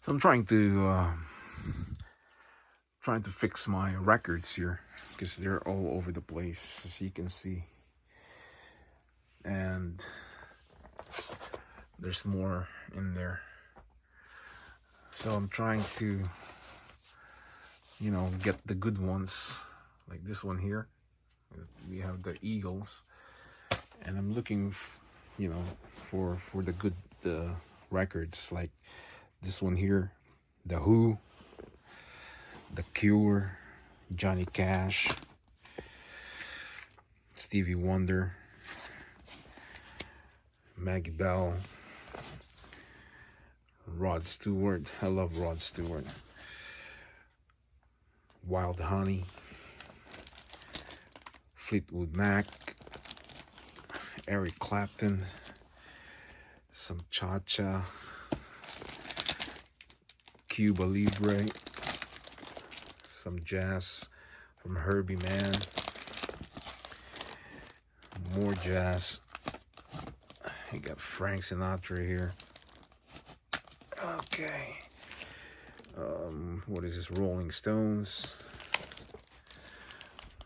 So I'm trying to fix my records here because they're all over the place, as you can see, and there's more in there. So I'm trying to, get the good ones, like this one here. We have the Eagles, and I'm looking, for the good records, like this one here, the Who, the Cure, Johnny Cash, Stevie Wonder, Maggie Bell, Rod Stewart. I love Rod Stewart. Wild Honey, Fleetwood Mac, Eric Clapton, some Cha-Cha, Cuba Libre, some jazz from Herbie Mann, more jazz. You got Frank Sinatra here. Okay. What is this? Rolling Stones.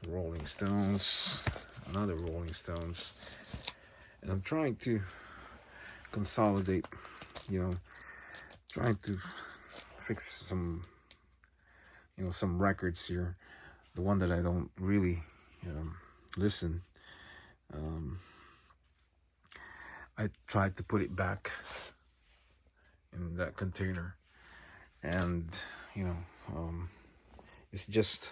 Rolling Stones. Another Rolling Stones. And I'm trying to consolidate, trying to fix some, some records here. The one that I don't really listen. I tried to put it back in that container, and it's just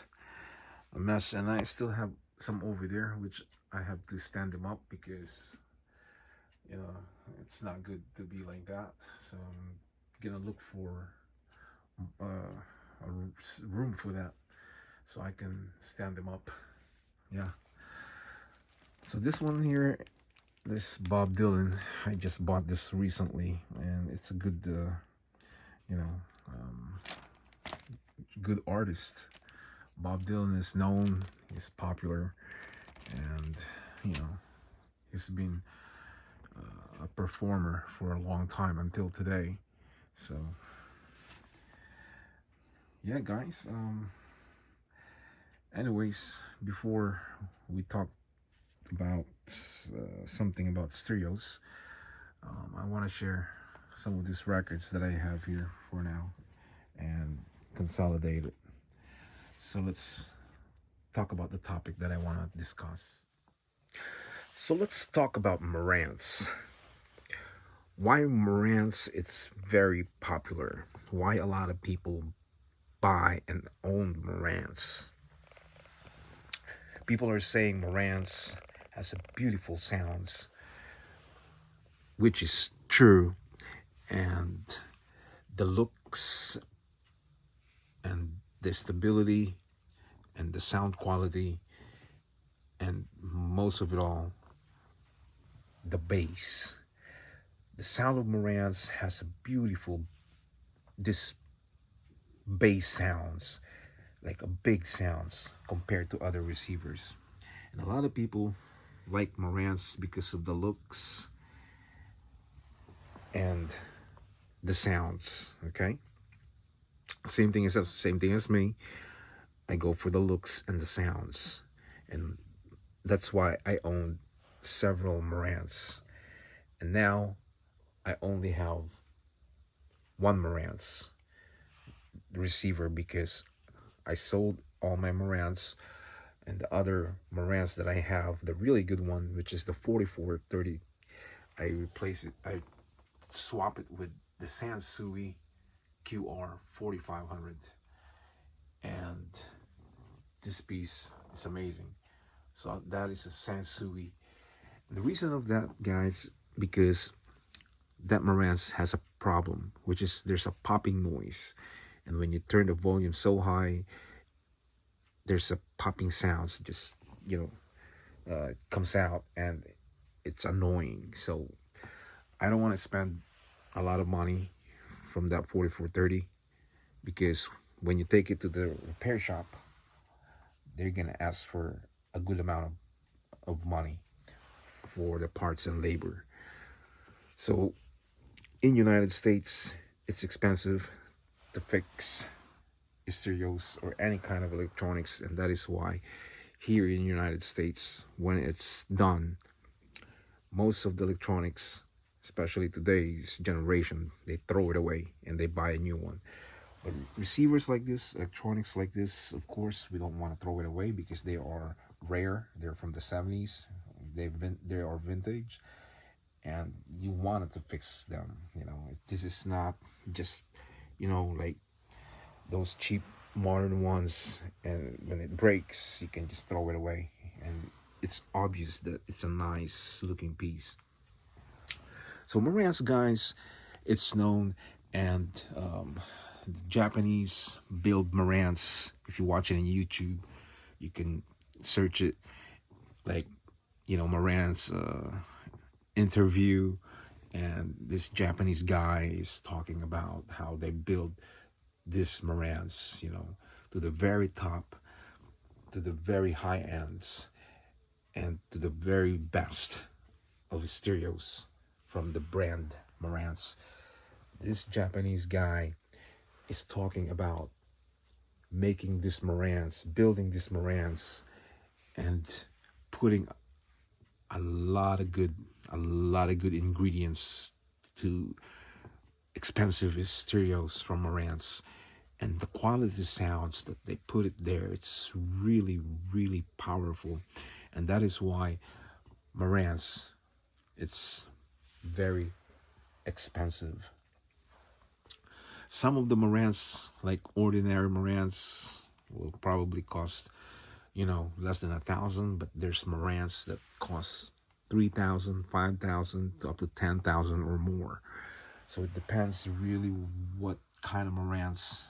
a mess. And I still have some over there which I have to stand them up because it's not good to be like that. So I'm gonna look for a room for that so I can stand them up. Yeah. So this one here, this Bob Dylan, I just bought this recently, and it's a good good artist. Bob Dylan is known, he's popular, and he's been a performer for a long time until today. So yeah, guys, anyways, before we talk about something about stereos, I want to share some of these records that I have here for now and consolidate it. So let's talk about the topic that I want to discuss. So let's talk about marantz. Why marantz? It's very popular. Why a lot of people buy and own marantz? People are saying marantz has a beautiful sounds, which is true, and the looks and the stability and the sound quality, and most of it all, the bass. The sound of marantz has a beautiful, this bass sounds, like a big sounds compared to other receivers. And a lot of people like marantz because of the looks and the sounds. Okay, same thing as me. I go for the looks and the sounds, and that's why I own several marantz. And now I only have one marantz receiver because I sold all my marantz, and the other marantz that I have, the really good one, which is the 4430, I swap it with the Sansui QR 4500, and this piece is amazing. So that is a Sansui. The reason of that, guys, because that marantz has a problem, which is there's a popping noise, and when you turn the volume so high, there's a popping sounds, just comes out, and it's annoying. So I don't want to spend a lot of money from that 4430, because when you take it to the repair shop, they're gonna ask for a good amount of money for the parts and labor. So in United States, it's expensive to fix stereos or any kind of electronics, and that is why here in the United States, when it's done, most of the electronics, especially today's generation, they throw it away and they buy a new one. But receivers like this, electronics like this, of course, we don't want to throw it away because they are rare. They're from the 70s. They are vintage, and you wanted to fix them. This is not just, like those cheap modern ones. And when it breaks, you can just throw it away, and it's obvious that it's a nice looking piece. So Marantz, guys, it's known, and the Japanese build Marantz. If you watch it on YouTube, you can search it, like Marantz interview, and this Japanese guy is talking about how they build this Marantz, to the very top, to the very high ends, and to the very best of stereos from the brand Marantz. This Japanese guy is talking about making this Marantz, building this Marantz, and putting a lot of good ingredients to expensive stereos from Marantz. And the quality sounds that they put it there, it's really, really powerful. And that is why Marantz, it's very expensive. Some of the Marantz, like ordinary Marantz, will probably cost, less than 1,000. But there's Marantz that costs 3,000, 5,000, up to 10,000 or more. So it depends really what kind of Marantz,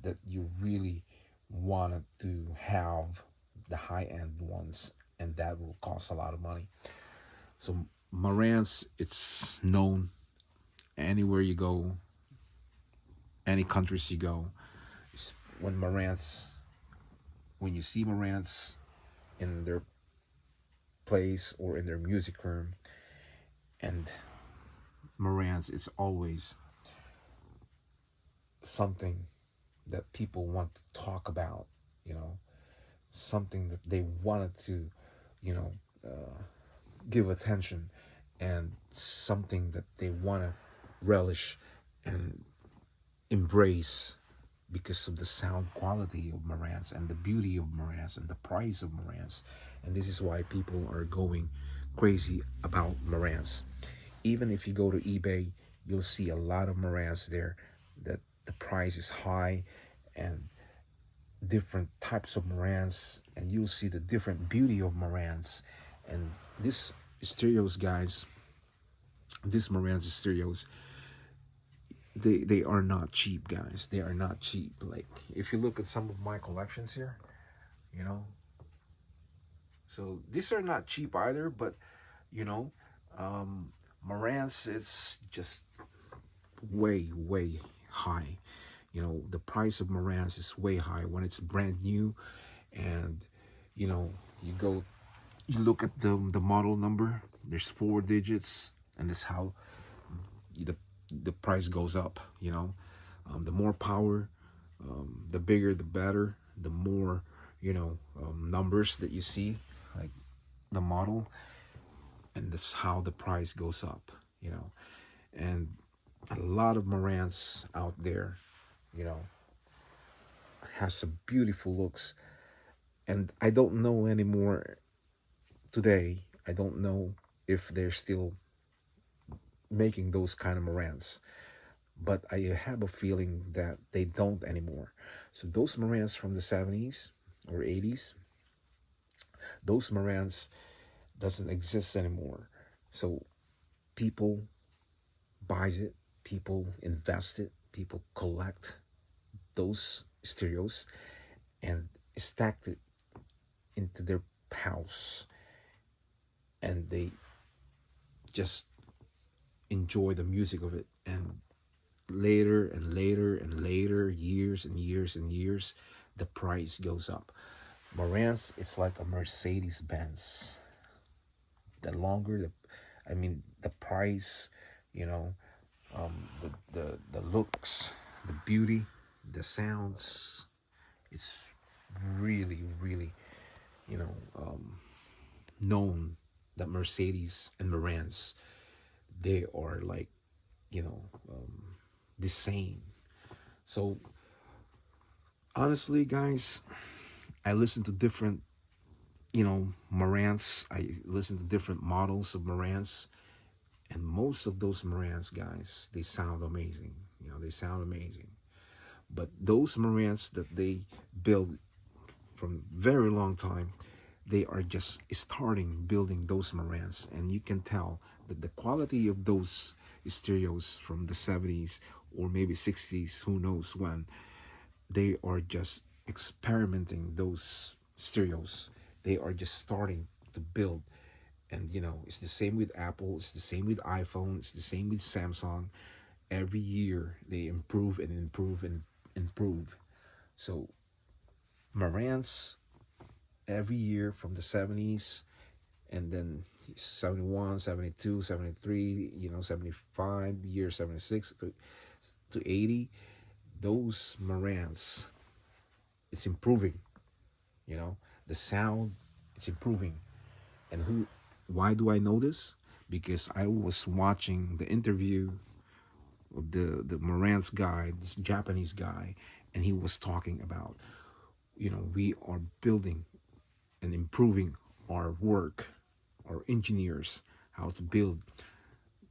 that you really wanted to have, the high-end ones, and that will cost a lot of money. So Marantz, it's known anywhere you go, any countries you go. When you see Marantz in their place or in their music room, and Marantz, it's always something that people want to talk about, something that they wanted to, give attention, and something that they want to relish and embrace because of the sound quality of Marantz and the beauty of Marantz and the price of Marantz. And this is why people are going crazy about Marantz. Even if you go to eBay, you'll see a lot of Marantz there that the price is high, and different types of Marantz, and you'll see the different beauty of Marantz. And this stereos, guys, this Marantz stereos, they are not cheap, guys. They are not cheap. Like, if you look at some of my collections here, so these are not cheap either. But you know Marantz is just way, way high. The price of Marantz is way high when it's brand new. And you go, you look at the model number, there's 4 digits, and that's how the price goes up. The more power, the bigger the better, the more numbers that you see, like the model, and that's how the price goes up. And a lot of Marantz out there, has some beautiful looks. And I don't know anymore today. I don't know if they're still making those kind of Marantz, but I have a feeling that they don't anymore. So those Marantz from the 70s or 80s, those Marantz doesn't exist anymore. So people buys it, people invest it, people collect those stereos and stacked it into their house, and they just enjoy the music of it. And later and later and later, years and years and years, the price goes up. Marantz, it's like a Mercedes Benz. The longer the price, the looks, the beauty, the sounds. It's really, really, you know, known that Mercedes and Marantz, they are like, you know, the same. So honestly, guys, I listen to different, Marantz. I listen to different models of Marantz, and most of those Marantz guys, they sound amazing. They sound amazing. But those Marantz that they build from very long time, they are just starting building those Marantz, and you can tell that the quality of those stereos from the 70s or maybe 60s, who knows when, they are just experimenting those stereos. They are just starting to build. And it's the same with Apple, it's the same with iPhone, it's the same with Samsung. Every year they improve and improve and improve. So Marantz, every year from the 70s, and then 71, 72, 73, 75, year 76 to 80, those Marantz, it's improving. The sound, it's improving. And why do I know this? Because I was watching the interview of the Marantz guy, this Japanese guy, and he was talking about, we are building and improving our work, our engineers, how to build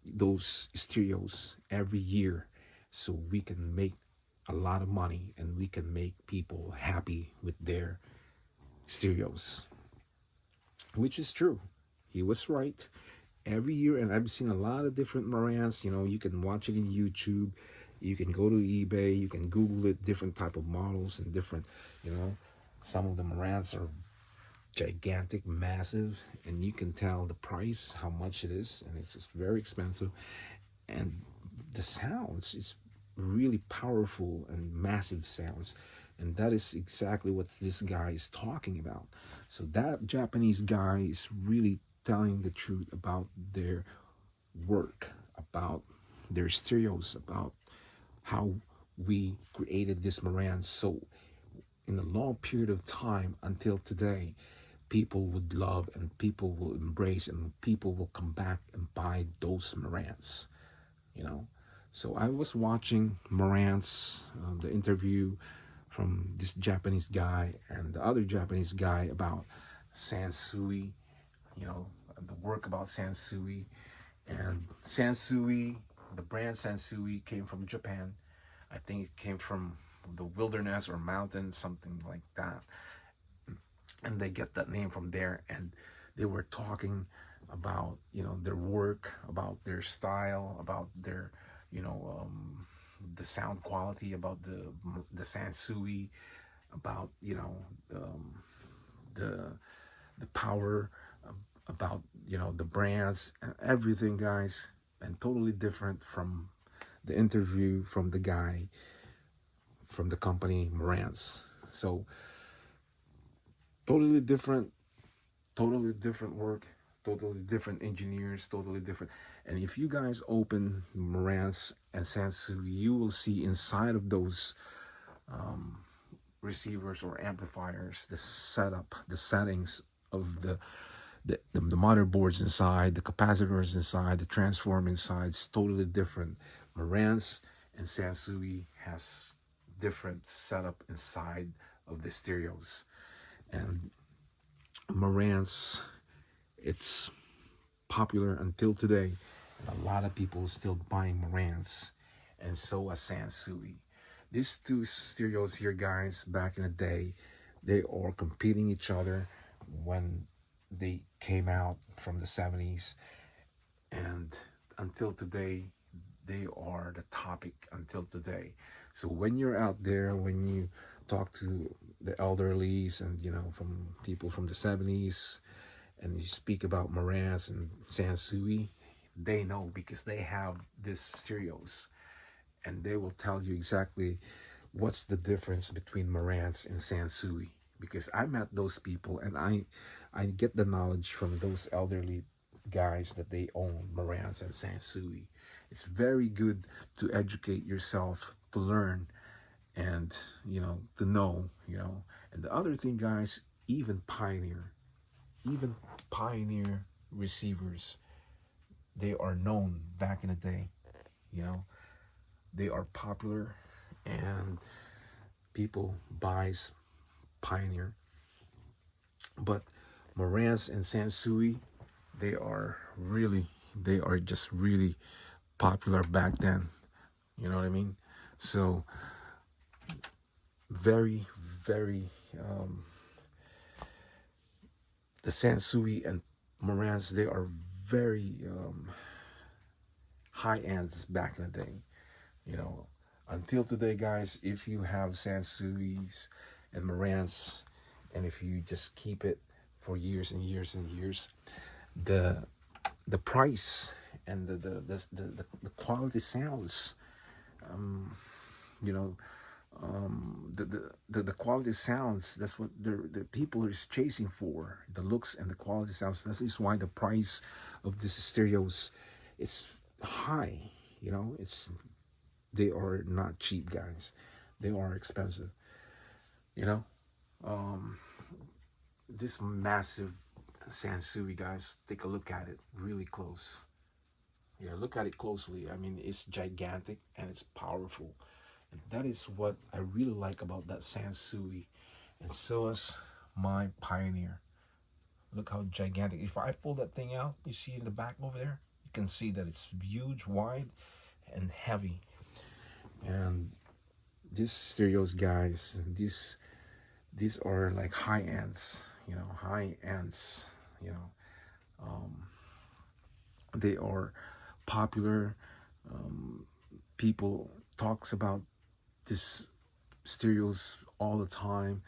those stereos every year, so we can make a lot of money and we can make people happy with their stereos, which is true. He was right. Every year, and I've seen a lot of different Marantz. You can watch it in YouTube, you can go to eBay, you can Google it, different type of models and different, some of the Marantz are gigantic, massive, and you can tell the price, how much it is, and it's just very expensive. And the sounds is really powerful and massive sounds, and that is exactly what this guy is talking about. So that Japanese guy is really telling the truth about their work, about their stereos, about how we created this Marantz. So in a long period of time until today, people would love and people will embrace and people will come back and buy those Marantz, you know. So I was watching Marantz, the interview from this Japanese guy and the other Japanese guy about Sansui, the work about Sansui. And Sansui, the brand Sansui came from Japan. I think it came from the wilderness or mountain, something like that. And they get that name from there. And they were talking about, their work, about their style, about their, the sound quality, about the Sansui, about, the the power, about the brands and everything, guys, and totally different from the interview from the guy from the company Marantz. So totally different, totally different work, totally different engineers, totally different. And if you guys open Marantz and Sansu, you will see inside of those receivers or amplifiers the setup, the settings of the motherboards inside, the capacitors inside, the transform inside. It's totally different. Marantz and Sansui has different setup inside of the stereos. And Marantz, it's popular until today. And a lot of people are still buying Marantz, and so are Sansui. These two stereos here, guys, back in the day, they are competing each other when they came out from the 70s, and until today they are the topic until today. So when you're out there, when you talk to the elderlies and from people from the 70s, and you speak about Marantz and Sansui, they know because they have these stereos, and they will tell you exactly what's the difference between Marantz and Sansui. Because I met those people, and I get the knowledge from those elderly guys that they own Marantz and Sansui. It's very good to educate yourself to learn and, to know, And the other thing, guys, even Pioneer receivers, they are known back in the day, you know. They are popular, and people buys Pioneer. But Marantz and Sansui, they are just really popular back then. You know what I mean? So very, very, the Sansui and Marantz, they are very high ends back in the day. You know, until today, guys, if you have Sansuis and Marantz, and if you just keep it for years and years and years, the the price and the quality sounds, you know, the quality sounds. That's what the people is chasing for. The looks and the quality sounds. That is why the price of these stereos is high. It's they are not cheap, guys. They are expensive. You know, um, this massive Sansui, guys. Take a look at it really close. Yeah, look at it closely. I mean, it's gigantic and it's powerful. And that is what I really like about that Sansui. And so is my Pioneer. Look how gigantic. If I pull that thing out, you see in the back over there, you can see that it's huge, wide, and heavy. And these stereos, guys, these are like high ends, high ends, you know. Um, they are popular. People talks about this stereos all the time,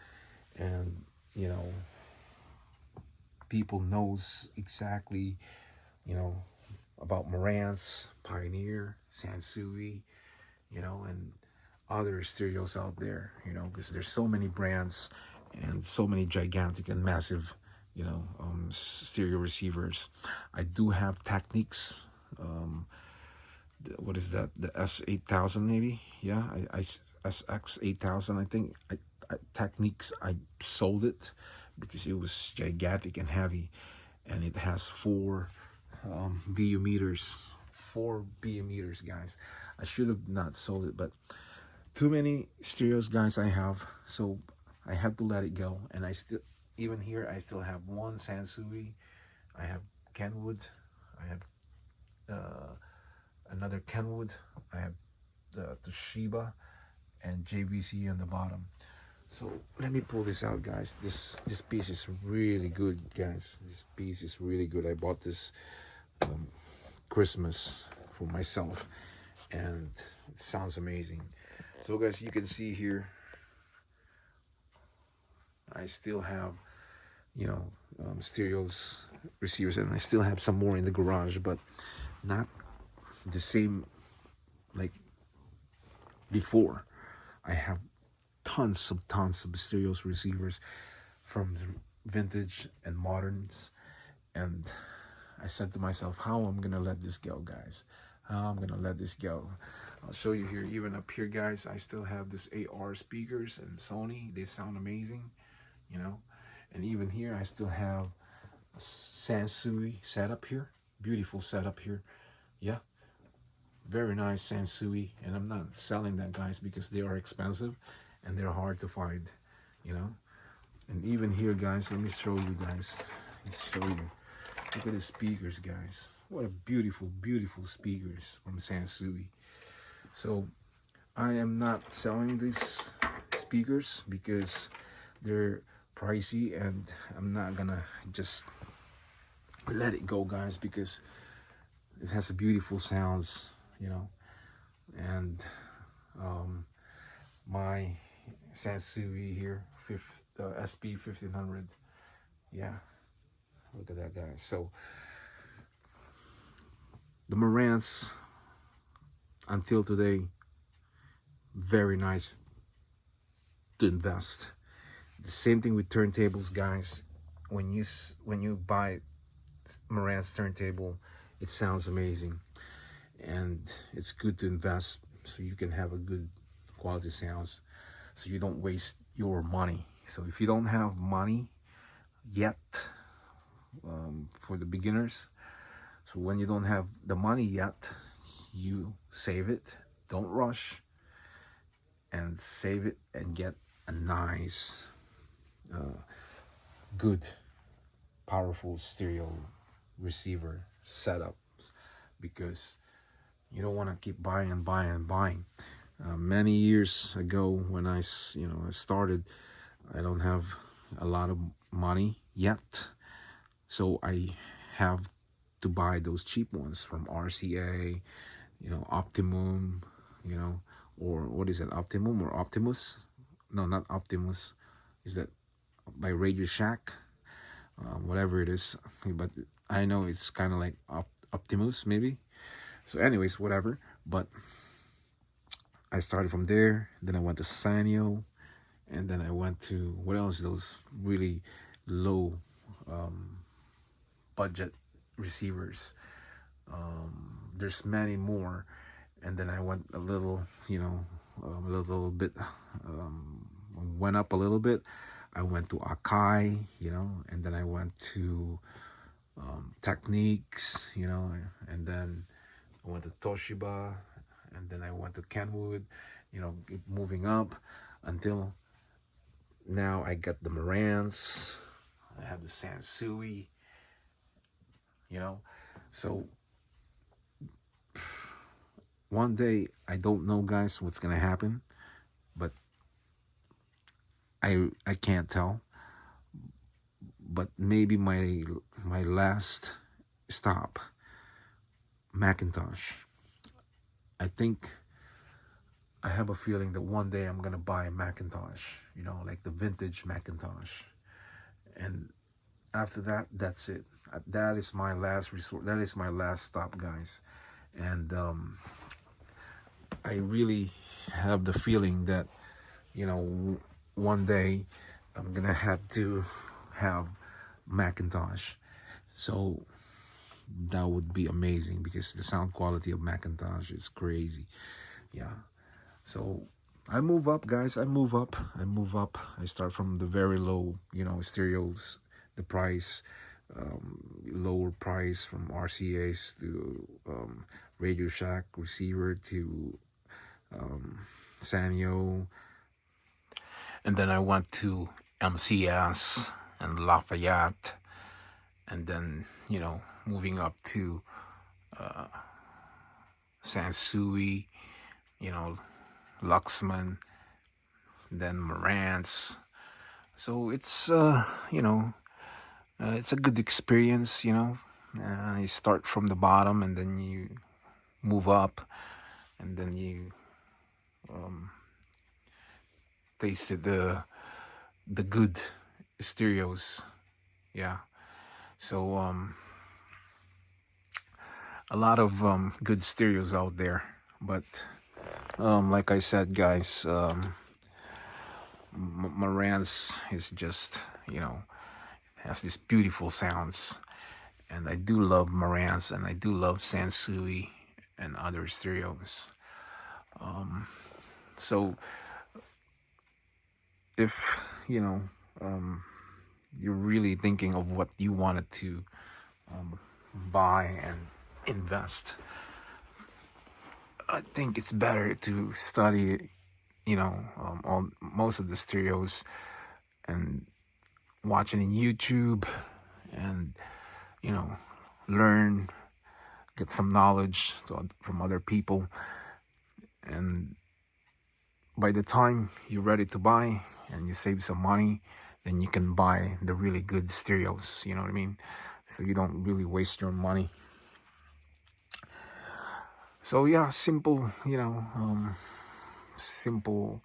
and you know, people knows exactly, you know, about Marantz, Pioneer, Sansui, and other stereos out there, because there's so many brands and so many gigantic and massive, stereo receivers. I do have Technics. Um, what is that? The S8000 maybe? Yeah, SX8000. I think Technics. I sold it because it was gigantic and heavy, and it has four BU meters. 4 BU meters, guys. I should have not sold it, but too many stereos, guys, I have, so I had to let it go. And I still, even here, I still have one Sansui. I have Kenwood. I have another Kenwood. I have the Toshiba and JVC on the bottom. So let me pull this out, guys. This piece is really good, guys. This piece is really good. I bought this Christmas for myself, and it sounds amazing. So, guys, you can see here, I still have, stereos, receivers, and I still have some more in the garage, but not the same like before. I have tons of stereos, receivers from vintage and moderns, and I said to myself, how I'm gonna let this go, guys? How I'm gonna let this go? I'll show you here. Even up here, guys, I still have this AR speakers and Sony. They sound amazing, And even here, I still have a Sansui setup here. Beautiful setup here. Yeah, very nice Sansui. And I'm not selling that, guys, because they are expensive and they're hard to find, And even here, guys, let me show you, guys. Let me show you. Look at the speakers, guys. What a beautiful, beautiful speakers from Sansui. So I am not selling these speakers because they're pricey, and I'm not gonna just let it go, guys, because it has a beautiful sounds, And my Sansui here, the SP 1500. Yeah, look at that, guys. So the Marantz, until today, very nice to invest. The same thing with turntables, guys. When you buy Marantz turntable, it sounds amazing, and it's good to invest so you can have a good quality sounds, so you don't waste your money. So if you don't have money yet, for the beginners, so when you don't have the money yet, you save it. Don't rush, and save it and get a nice, good, powerful stereo receiver setup, because you don't want to keep buying and buying and buying. Many years ago, when I started, I don't have a lot of money yet, so I have to buy those cheap ones from RCA, Optimum, or what is it, Optimum or Optimus? No, not Optimus. Is that by Radio Shack? Whatever it is, but I know it's kind of like Optimus, maybe. So, anyways, whatever. But I started from there. Then I went to Sanyo, and then I went to what else? Those really low budget receivers. There's many more, and then I went a little, a little bit, went up a little bit. I went to Akai, and then I went to Techniques, and then I went to Toshiba, and then I went to Kenwood, keep moving up until now I got the Marantz, I have the Sansui, so one day, I don't know, guys, what's gonna happen, but I can't tell. But maybe my last stop, Macintosh. I think I have a feeling that one day I'm gonna buy a Macintosh, like the vintage Macintosh, and after that, that's it. That is my last resort. That is my last stop, guys, and I really have the feeling that, one day I'm gonna have to have Macintosh. So that would be amazing, because the sound quality of Macintosh is crazy. Yeah. So I move up, guys. I move up. I start from the very low, stereos, the price, lower price, from RCAs to Radio Shack receiver to Sanyo, and then I went to MCS and Lafayette, and then moving up to Sansui, Luxman, then Marantz. So it's it's a good experience. You start from the bottom, and then you move up, and then you tasted the good stereos. Yeah. So a lot of good stereos out there, but like I said, guys, Marantz is just, has these beautiful sounds, and I do love Marantz, and I do love Sansui and other stereos. So if you're really thinking of what you wanted to buy and invest, I think it's better to study, all most of the stereos, and watching in YouTube, and learn, get some knowledge from other people, and by the time you're ready to buy and you save some money, then you can buy the really good stereos. You know what I mean? So you don't really waste your money. So yeah, simple, simple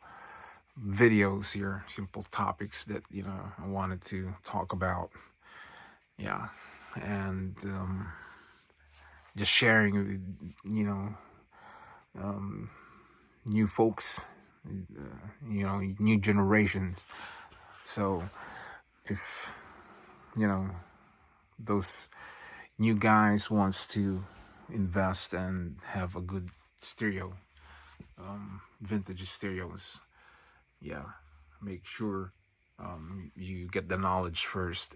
videos here, simple topics that I wanted to talk about. Yeah, and just sharing with new folks, new generations. So if those new guys wants to invest and have a good stereo, vintage stereos. Yeah, make sure you get the knowledge first,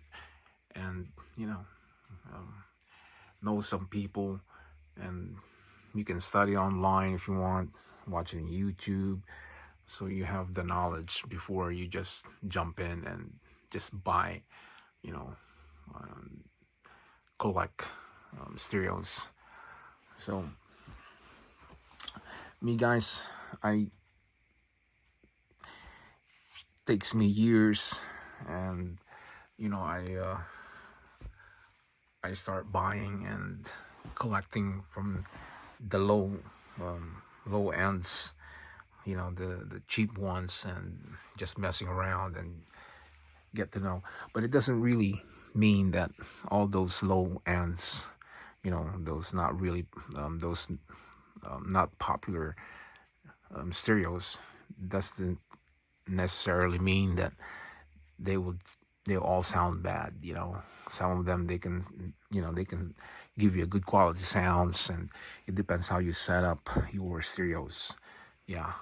and you know some people, and you can study online if you want, watching YouTube, so you have the knowledge before you just jump in and just buy, you know, collect stereos. So me guys, I takes me years, and I start buying and collecting from the low ends, the cheap ones, and just messing around and get to know. But it doesn't really mean that all those low ends, those not really those not popular stereos, doesn't necessarily mean that they will they all sound bad. Some of them, they can give you a good quality sounds, and it depends how you set up your stereos. Yeah,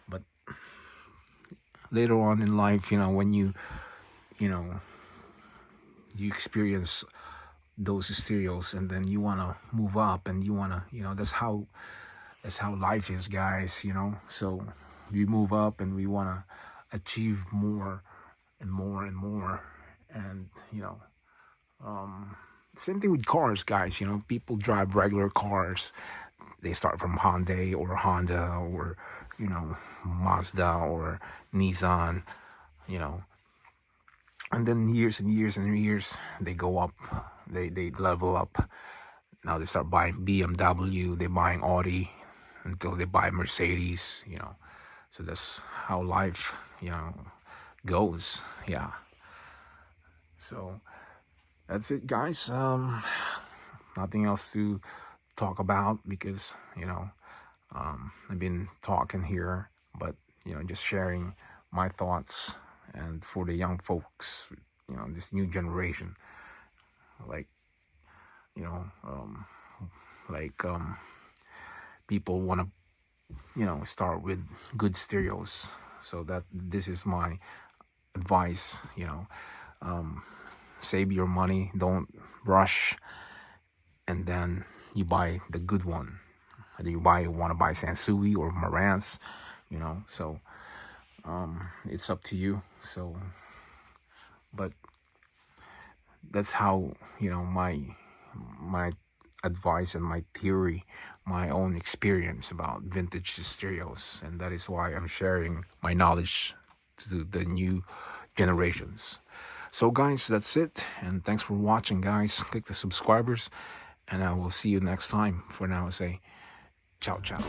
but later on in life, when you know you experience those stereos, and then you want to move up, and you want to, that's how life is, guys. So we move up, and we want to achieve more and more and more. And same thing with cars, guys. People drive regular cars. They start from Hyundai or Honda, or Mazda or Nissan, you know and then years and years and years, they go up, they level up. Now they start buying BMW, they buying Audi, until they buy Mercedes. So that's how life, goes. Yeah. So that's it, guys. Nothing else to talk about, because I've been talking here, but just sharing my thoughts, and for the young folks, this new generation, like you know, like people want to start with good stereos. So that this is my advice. Save your money, don't rush, and then you buy the good one. Whether you want to buy Sansui or Marantz, so it's up to you. So, but that's how my advice and my theory, my own experience about vintage stereos, and that is why I'm sharing my knowledge to the new generations. So, guys, that's it, and thanks for watching, guys. Click the subscribers, and I will see you next time. For now, I say ciao, ciao.